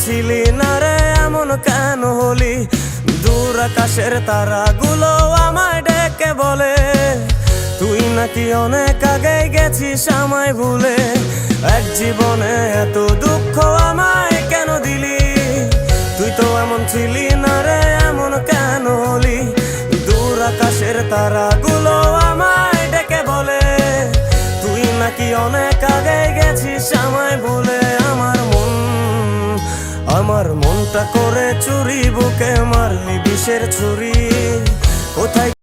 ছিলি না রে, এমন কেন হলি? দূর আকাশের তারাগুলো আমায় ডেকে বলে তুই নাকি অনেক আগে গেছিস আমায় ভুলে। এক জীবনে এত দুঃখ আমায় কেন দিলি? তুই তো এমন ছিলি না রে, এমন কেন হলি? দূর আকাশের তারাগুলো আমায় ডেকে বলে তুই নাকি অনেক আগে গেছিস আমায় ভুলে। আমার মনটা করে চুরি, বুকে মারলি বিষের ছুরি। কোথায়